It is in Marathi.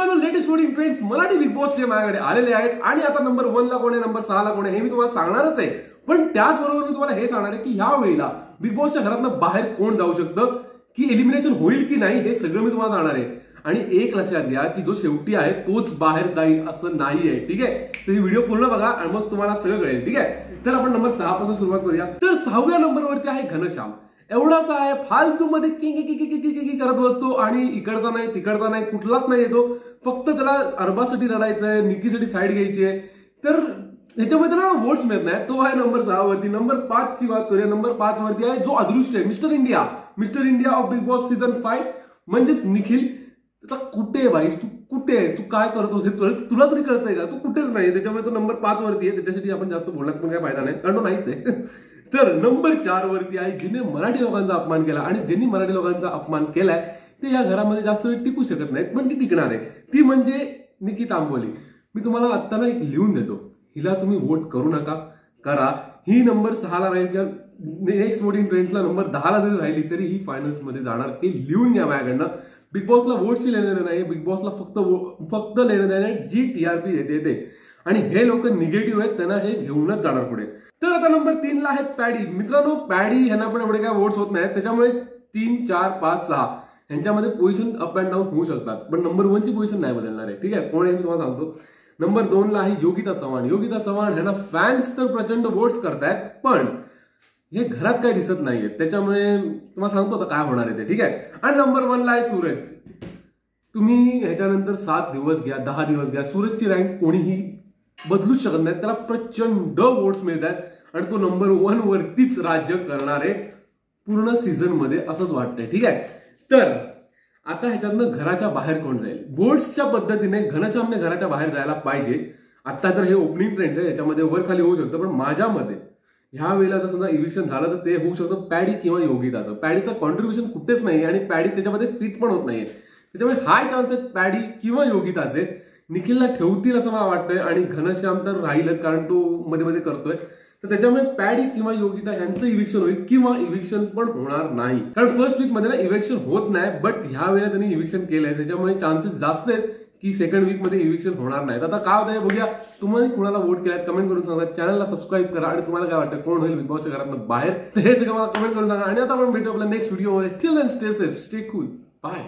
मित्रांनो latest voting trends Marathi big बॉसचे माझ्याकडे आलेले आहेत आणि आता नंबर 1 ला कोण आहे, नंबर 6 ला कोण आहे हे मी तुम्हाला सांगणारच आहे। पण त्याचबरोबर मी तुम्हाला हे सांगणार आहे की ह्या वेळेला बिग बॉसच्या घरातून बाहेर कोण जाऊ शकतं, की एलिमिनेशन होईल की नाही हे सगळं मी तुम्हाला सांगणार आहे। आणि एक लक्षात घ्या की जो शेवटी आहे तोच बाहेर जाईल असं नाहीये, ठीक आहे। तर ही व्हिडिओ पूर्ण बघा आणि मग तुम्हाला सगळं कळेल, ठीक आहे। तर आपण नंबर 6 पासून सुरुवात करूया। तर 6व्या नंबरवरती आहे घनश्याम। एवढासा आहे फालतू मध्ये की करत बसतो आणि इकडचा नाही तिकडचा नाही कुठलाच नाही येतो, फक्त त्याला अरबासाठी रडायचंय, निकीसाठी साईड घ्यायची आहे। तर ह्याच्यामध्ये त्याला वोट्स मिळत नाही। तो आहे नंबर 6 वरती। नंबर 5 ची बात करूया। नंबर 5 वरती आहे जो अदृश्य आहे, mister India of big boss season 5 म्हणजेच निखिल। आता कुठे भाईस तू, कुठे आहेस तू, काय करतोस हे तुला तरी कळतंय का? तू कुठेच नाही, त्याच्यामुळे तो नंबर 5 वरती आहे। त्याच्यासाठी आपण जास्त बोलण्यात पण काही फायदा नाही, कारण तो नाहीच आहे। तर नंबर 4 वरती आहे जिने मराठी लोकांचा अपमान केला आणि ज्यांनी मराठी लोकांचा अपमान केलाय ते या घरामध्ये जास्त वेळ टिकू शकत नाहीत, पण ती टिकणार आहे। ती म्हणजे निकी तांबोली। मी तुम्हाला आता ना एक लिहून देतो, हिला तुम्ही वोट करू नका, करा। ही नंबर 6 ला राहील किंवा नेक्स्ट वोटिंग ट्रेंड्सला नंबर 10 ला जरी राहिली तरी ही फायनल्स मध्ये जाणार, हे लिहून घ्या माझ्याकडनं। बिग बॉसला वोटची लेणं देणं नाही, बिग बॉसला फक्त लेणं देणं जी टीआरपी देते ते, आणि हे लोक निगेटिव्ह आहेत, त्यांना हे घेऊनच जाणार पुढे। तर आता नंबर 3 ला आहेत पॅडी। मित्रांनो पॅडी यांना पण एवढे काय वोट्स होत नाहीत, त्याच्यामुळे 3, 4, 5, 6 यांच्यामध्ये पोझिशन अप अँड डाऊन होऊ शकतात, पण नंबर 1 ची पोझिशन नाही बदलणार आहे, ठीक आहे। कोण आहे मी तुम्हाला सांगतो। नंबर 2 ला आहे योगिता चव्हाण यांना फॅन्स तर प्रचंड वोट्स करतायत, पण हे घरात काय दिसत नाहीये, त्याच्यामुळे तुम्हाला सांगतो आता काय होणार आहे ते, ठीक आहे। आणि नंबर 1 ला आहे सूरज। तुम्ही ह्याच्यानंतर 7 दिवस घ्या, 10 दिवस घ्या, सूरजची रँक कोणीही बदलूच शकत नाही। त्याला प्रचंड वोट्स मिळत आहेत आणि तो नंबर 1 वरतीच राज्य करणार आहे पूर्ण सीझन मध्ये, असंच वाटतंय, ठीक आहे। तर आता ह्याच्यातनं घराच्या बाहेर कोण जाईल? वोट्सच्या पद्धतीने घनश्यामने घराच्या बाहेर जायला पाहिजे। आता तर हे ओपनिंग ट्रेंड्स आहे, याच्यामध्ये वर खाली होऊ शकतं, पण माझ्या मते ह्या वेळेला जर समजा इव्हिक्शन झालं तर ते होऊ शकतं पॅडी किंवा योगिताचं। पॅडीचं कॉन्ट्रीब्युशन कुठेच नाही आणि पॅडी त्याच्यामध्ये फिट पण होत नाहीये, त्याच्यामुळे हाय चान्स आहेत पॅडी किंवा योगिताचे। निखिलला ठेवतील असं मला वाटतंय आणि घनश्याम तर राहीलच, कारण तो मध्ये मध्ये करतोय। तर त्याच्यामुळे पॅडी किंवा योगिता यांचं इव्हिक्शन होईल किंवा इव्हिक्शन पण होणार नाही, कारण फर्स्ट वीक मध्ये ना इव्हिक्शन होत नाही, बट ह्या वेळेला त्यांनी इव्हिक्शन केलंय, त्याच्यामुळे चान्सेस जास्त आहेत की सेकंड वीक मध्ये इव्हिक्शन होणार नाही। आता काय होतंय बघूया, तुम्हाला कुणाला वोट केलाय कमेंट करून सांगा। चॅनलला सबस्क्राईब करा आणि तुम्हाला काय वाटतं कोण होईल बिग बॉसच्या घरातून बाहेर, तर हे सगळं मला कमेंट करून सांगा। आणि आता आपण भेटू आपल्या नेक्स्ट व्हिडिओ मध्ये। Till then stay safe, stay cool, bye.